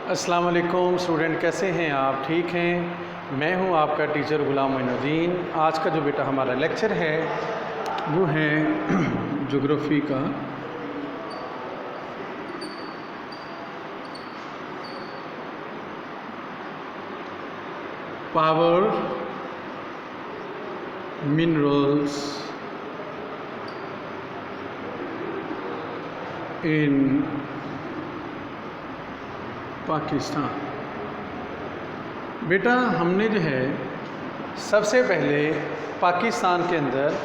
अस्सलाम वालेकुम स्टूडेंट, कैसे हैं आप? ठीक हैं। मैं हूं आपका टीचर ग़ुलाम मोइनुद्दीन। आज का जो बेटा हमारा लेक्चर है वो है ज्योग्राफी का। Power minerals in Pakistan. बेटा हमने जो है सबसे पहले पाकिस्तान के अंदर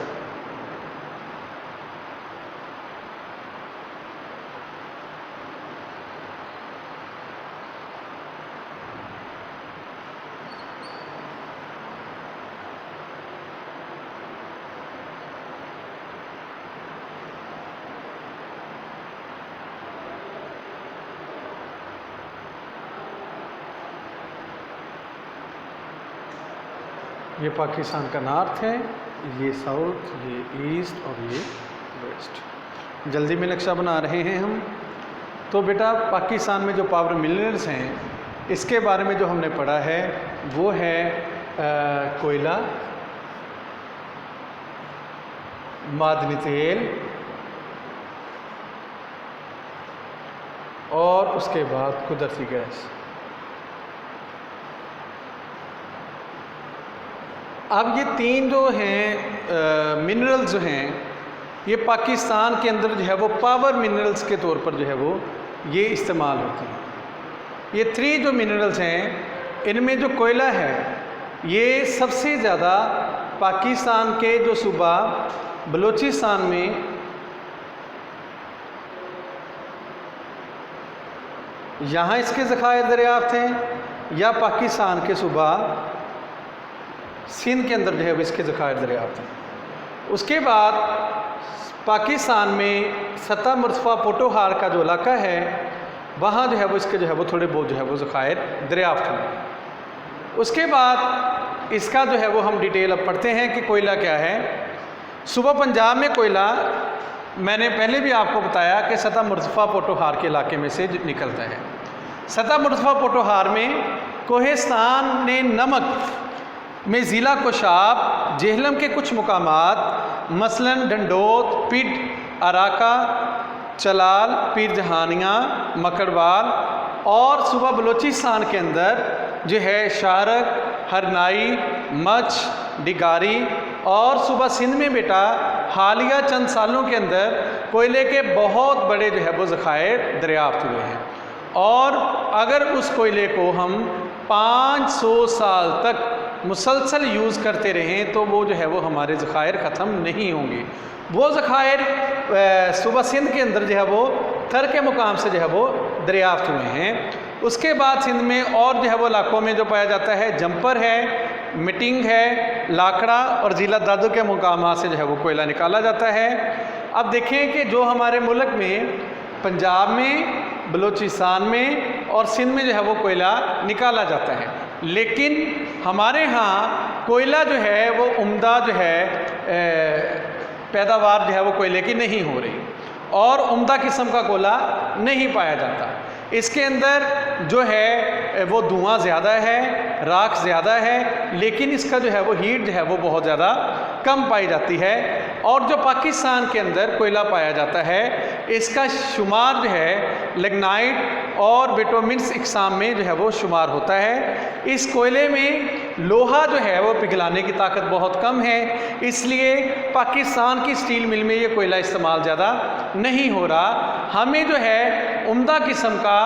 ये पाकिस्तान का नॉर्थ है, ये साउथ, ये ईस्ट और ये वेस्ट। जल्दी में नक्शा बना रहे हैं हम। तो बेटा पाकिस्तान में जो पावर मिनरल्स हैं इसके बारे में जो हमने पढ़ा है वो है कोयला, मादनी तेल और उसके बाद कुदरती गैस। अब ये तीन जो हैं मिनरल्स जो हैं ये पाकिस्तान के अंदर जो है वो पावर मिनरल्स के तौर पर जो है वो ये इस्तेमाल होते हैं। ये थ्री जो मिनरल्स हैं इनमें जो कोयला है ये सबसे ज़्यादा पाकिस्तान के जो सूबा बलूचिस्तान में यहाँ इसके ज़खायर दरियाफ्त हैं या पाकिस्तान के सूबा सिंध के अंदर जो है वो इसके ज़खायर दरियाफ्त हैं। उसके बाद पाकिस्तान में सतह मुर्तफ़ा पोटोहार का जो इलाका है वहाँ जो है वो इसके जो है वो थोड़े बहुत जो है वो ज़खायर दरियाफ्त हैं। उसके बाद इसका जो है वो हम डिटेल अब पढ़ते हैं कि कोयला क्या है। सूबा पंजाब में कोयला मैंने पहले भी आपको बताया कि सतह मुर्तफ़ा पोटोहार के इलाके में से निकलता है। सतह मुर्तफ़ा पोटोहार में कोहिस्तान ने नमक में ज़िला कोशाब, जेहलम के कुछ मुकामात मसलन डंडोत, पिट, अराका, चलाल, पीर जहानिया, मकड़वाल और सूबा बलूचिस्तान के अंदर जो है शारक, हरनाई, मच, डिगारी और सूबा सिंध में बेटा हालिया चंद सालों के अंदर कोयले के बहुत बड़े जो है वो ज़खायर दरियाफ्त हुए हैं। और अगर उस कोयले को हम 500 साल तक मुसलसल यूज़ करते रहें तो वो जो है वो हमारे ज़खायर ख़त्म नहीं होंगे। वो ज़खायर सूबा सिंध के अंदर जो है वो थर के मुकाम से जो है वो दरियाफ्त हुए हैं। उसके बाद सिंध में और जो है वो इलाकों में जो पाया जाता है जंपर है, मिटिंग है, लाखड़ा और ज़िला दादू के मुकाम से जो है वो कोयला निकाला जाता है। अब देखें कि जो हमारे मुल्क में पंजाब में, बलूचिस्तान में और सिंध में जो है वो कोयला निकाला जाता है, लेकिन हमारे यहाँ कोयला जो है वो उम्दा जो है पैदावार जो है वो कोयले की नहीं हो रही और उम्दा किस्म का कोयला नहीं पाया जाता। इसके अंदर जो है वो धुआं ज़्यादा है, राख ज़्यादा है, लेकिन इसका जो है वो हीट जो है वो बहुत ज़्यादा कम पाई जाती है। और जो पाकिस्तान के अंदर कोयला पाया जाता है इसका शुमार जो है लिग्नाइट और बिटुमिनस इकसाम में जो है वो शुमार होता है। इस कोयले में लोहा जो है वो पिघलाने की ताकत बहुत कम है, इसलिए पाकिस्तान की स्टील मिल में ये कोयला इस्तेमाल ज़्यादा नहीं हो रहा। हमें जो है उम्दा किस्म का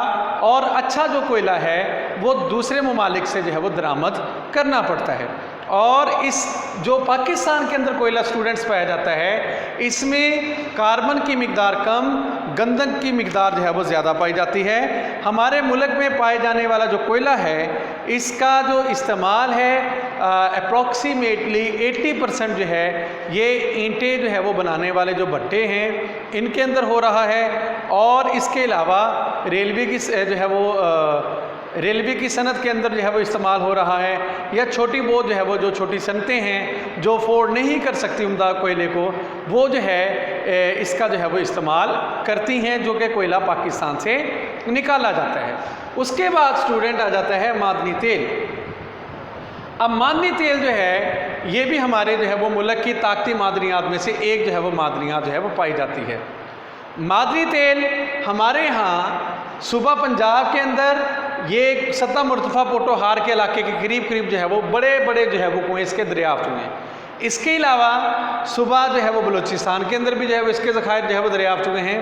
और अच्छा जो कोयला है वो दूसरे ममालिक से जो है वो दरामद करना पड़ता है। और इस जो पाकिस्तान के अंदर कोयला स्टूडेंट्स पाया जाता है इसमें कार्बन की मिकदार कम, गंधक की मिकदार जो है वो ज़्यादा पाई जाती है। हमारे मुल्क में पाए जाने वाला जो कोयला है इसका जो इस्तेमाल है अप्रॉक्सीमेटली 80% जो है ये ईंटें जो है वो बनाने वाले जो भट्टे हैं इनके अंदर हो रहा है। और इसके अलावा रेलवे की जो है वो रेलवे की सनत के अंदर जो है वो इस्तेमाल हो रहा है, या छोटी बहुत जो है वो जो छोटी सनतें हैं जो अफोर्ड नहीं कर सकती उम्दा कोयले को, वो जो है इसका जो है वो इस्तेमाल करती हैं, जो कि कोयला पाकिस्तान से निकाला जाता है। उसके बाद स्टूडेंट आ जाता है मादनी तेल। अब मादनी तेल जो है ये भी हमारे जो है वो मुल्क की ताकती मादनियात में से एक जो है वो मादनियात जो है वो पाई जाती है। मादनी तेल हमारे यहाँ सूबा पंजाब के अंदर ये सतह मुर्तफ़ा पोटोहार के इलाके के करीब करीब जो है वो बड़े बड़े जो है वो कुएँ इसके दरियाफ्त हुए हैं। इसके अलावा सूबा जो है वो बलूचिस्तान के अंदर भी जो है वो इसके ज़खायर जो है वो दरियाफ्त हुए हैं।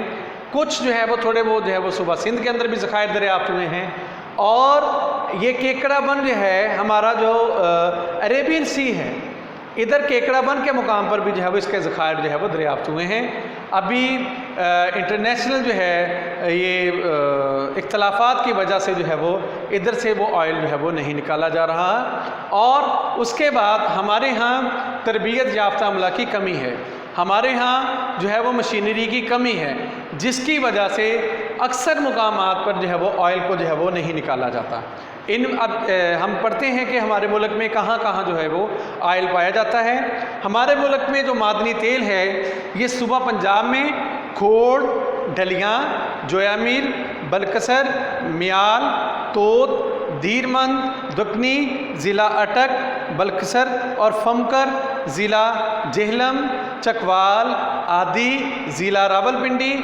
कुछ जो है वो थोड़े बहुत जो है वो सूबा सिंध के अंदर भी ज़खायर दरियाफ्त हुए हैं। और ये केकड़ा बन जो है हमारा जो अरेबियन सी है, इधर केकड़ा बन के मुकाम पर भी जो है वो इसके ज़खायर जो है वो दरियाफ्त हुए हैं। अभी इंटरनेशनल जो है ये इख्तलाफात की वजह से जो है वो इधर से वो ऑयल जो है वो नहीं निकाला जा रहा। और उसके बाद हमारे यहाँ तरबियत याफ्ता अमला की कमी है, हमारे यहाँ जो है वो मशीनरी की कमी है, जिसकी वजह से अक्सर मुकामात पर जो है वो ऑयल को जो है वो नहीं निकाला जाता। अब हम पढ़ते हैं कि हमारे मुल्क में कहाँ कहाँ जो है वो ऑयल पाया जाता है। हमारे मुल्क में जो मादनी तेल है ये सूबा पंजाब में खोड़, ढलियाँ, जोयामीर, बलकसर, मियाल, तोत, दीरमंद, दुकनी, ज़िला अटक, बलकसर और फमकर, ज़िला जेहलम, चकवाल आदि, ज़िला रावलपिंडी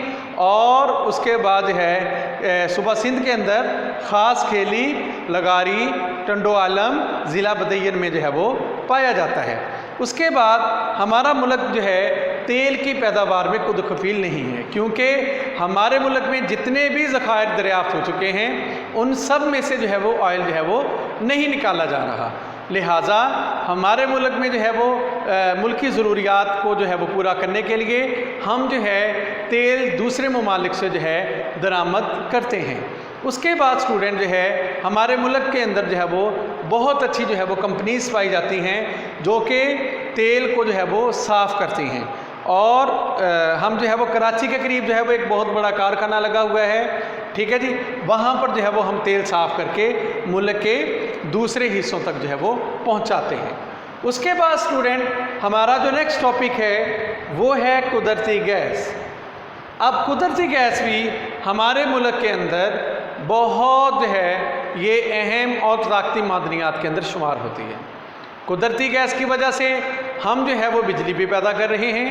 और उसके बाद है सूबा सिंध के अंदर ख़ास खेली, लगारी, टंडो आलम, ज़िला बदैयन में जो है वो पाया जाता है। उसके बाद हमारा मुल्क जो है तेल की पैदावार में खुद कफील नहीं है, क्योंकि हमारे मुल्क में जितने भी ज़खायर दरियाफ्त हो चुके हैं उन सब में से जो है वो ऑयल जो है वो नहीं निकाला जा रहा। लिहाजा हमारे मुल्क में जो है वो मुल्की ज़रूरियात को जो है वो पूरा करने के लिए हम जो है तेल दूसरे ममालिक से जो है दरामद करते हैं। उसके बाद स्टूडेंट जो है हमारे मुल्क के अंदर जो है वो बहुत अच्छी जो है वो कंपनीज़ पाई जाती हैं जो कि तेल को जो है वो साफ़ करती हैं। और हम जो है वो कराची के करीब जो है वो एक बहुत बड़ा कारखाना लगा हुआ है, ठीक है जी, वहाँ पर जो है वो हम तेल साफ़ करके मुल्क के दूसरे हिस्सों तक जो है वो पहुँचाते हैं। उसके बाद स्टूडेंट हमारा जो नेक्स्ट टॉपिक है वो है कुदरती गैस। अब कुदरती गैस भी हमारे मुल्क के अंदर बहुत है ये अहम और ताकती मादनियात के अंदर शुमार होती है। कुदरती गैस की वजह से हम जो है वो बिजली भी पैदा कर रहे हैं।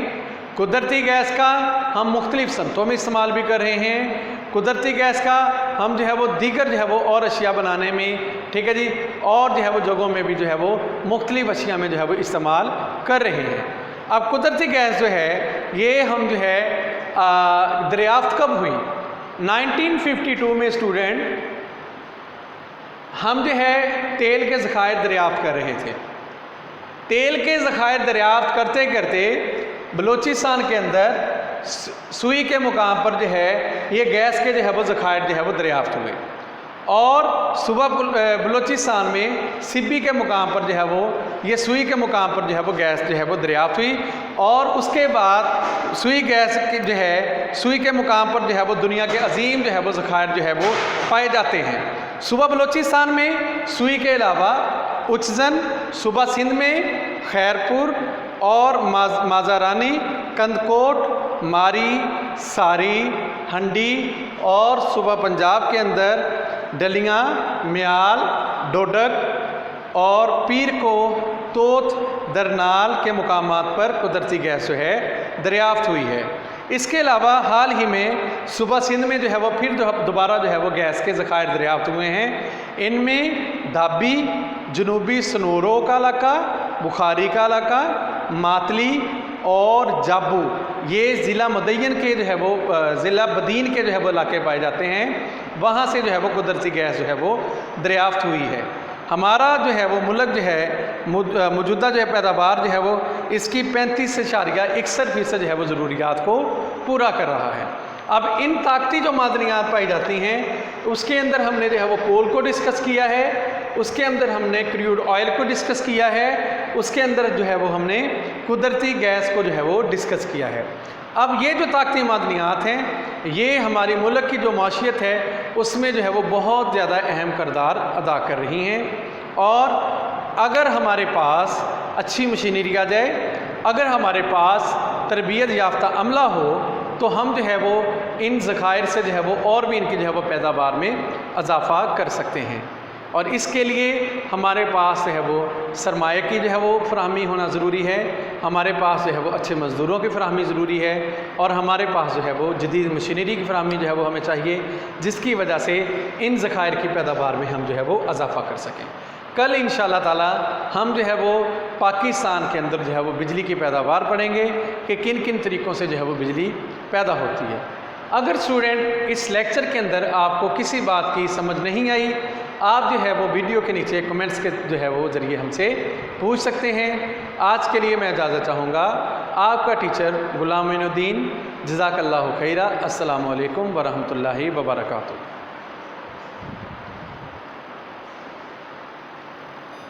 कुदरती गैस का हम मुख्तलिफ़ सनतों में इस्तेमाल भी कर रहे हैं। कुदरती गैस का हम जो है वो दीगर जो है वो और अशिया बनाने में, ठीक है जी, और जो है वो जगहों में भी जो है वो मुख्तलिफ़ अशिया में जो है वो इस्तेमाल कर रहे हैं। अब कुदरती गैस जो है ये हम जो है दरियाफ्त कब हुई? 1952 में स्टूडेंट हम जो है तेल के ज़खायर दरियाफ्त कर रहे थे। तेल के ज़खायर दरियाफ्त करते करते बलूचिस्तान के अंदर सुई के मुकाम पर जो है ये गैस के जो है वो ज़खायर जो है वो दरियाफ्त हुए और सुबह बलूचिस्तान में सिब्बी के मुकाम पर जो है वो ये सुई के मुकाम पर जो है वो गैस जो है वो दरियाफ्त हुई। और उसके बाद सुई गैस की जो है सुई के मुकाम पर जो है वो दुनिया के अजीम जो है वो ज़खायर जो है वो पाए जाते हैं। सुबह बलूचिस्तान में सुई के अलावा उचजन, सूबा सिंध में खैरपुर और माज़ारानी, कंदकोट, मारी, सारी, हंडी और सूबा पंजाब के अंदर डलियाँ, म्याल, डोडक और पीर को, तोत, दरनाल के मुकामात पर कुदरती गैस जो है दरियाफ्त हुई है। इसके अलावा हाल ही में सूबा सिंध में जो है वो फिर दोबारा जो है वो गैस के ज़खायर दरियाफ्त हुए हैं। इनमें दाबी, जनूबी सनोरो का इलाका, बुखारी का इलाका, मातली और जाबू, ये ज़िला मुदैयन के जो है वो ज़िला बदीन के जो है वो इलाके पाए जाते हैं। वहाँ से जो है वो कुदरती गैस जो है वो दरियाफ्त हुई है। हमारा जो है वो मुल्क जो है मौजूदा जो है पैदावार जो है वो इसकी 35.61% जो है वो ज़रूरियात को पूरा कर रहा है। अब इन ताकती जो मादनियात पाई जाती हैं उसके अंदर हमने जो है वो कोल को डिस्कस किया है, उसके अंदर हमने क्रूड ऑयल को डिस्कस किया है, उसके अंदर जो है वो हमने कुदरती गैस को जो है वो डिस्कस किया है। अब ये जो ताकती मादनियात हैं ये हमारी मुल्क की जो माशियत है उसमें जो है वो बहुत ज़्यादा अहम किरदार अदा कर रही हैं। और अगर हमारे पास अच्छी मशीनरी आ जाए, अगर हमारे पास तरबियत याफ्ता अमला हो तो हम जो है वो इन ज़खायर से जो है वो और भी इनकी जो है वो पैदावार में इजाफ़ा कर सकते हैं। और इसके लिए हमारे पास जो है वो सरमाए की जो है वो फराहमी होना ज़रूरी है, हमारे पास जो है वो अच्छे मज़दूरों की फराहमी ज़रूरी है, और हमारे पास जो है वो जदीद मशीनरी की फराहमी जो है वो हमें चाहिए, जिसकी वजह से इन ज़खायर की पैदावार में हम जो है वो इजाफ़ा कर सकें। कल इंशाअल्लाह ताला हम जो है वो पाकिस्तान के अंदर जो है वो बिजली की पैदावार पढ़ेंगे कि किन किन तरीक़ों से जो है वो बिजली पैदा होती है। अगर स्टूडेंट इस लेक्चर के अंदर आपको किसी बात की समझ नहीं आई, आप जो है वो वीडियो के नीचे कमेंट्स के जो है वो ज़रिए हमसे पूछ सकते हैं। आज के लिए मैं इजाज़त चाहूँगा। आपका टीचर गुलाम मोइनुद्दीन, जज़ाकल्लाहु खैरा। अस्सलामु अलैकुम वरहमतुल्लाहि वबरकातुहू।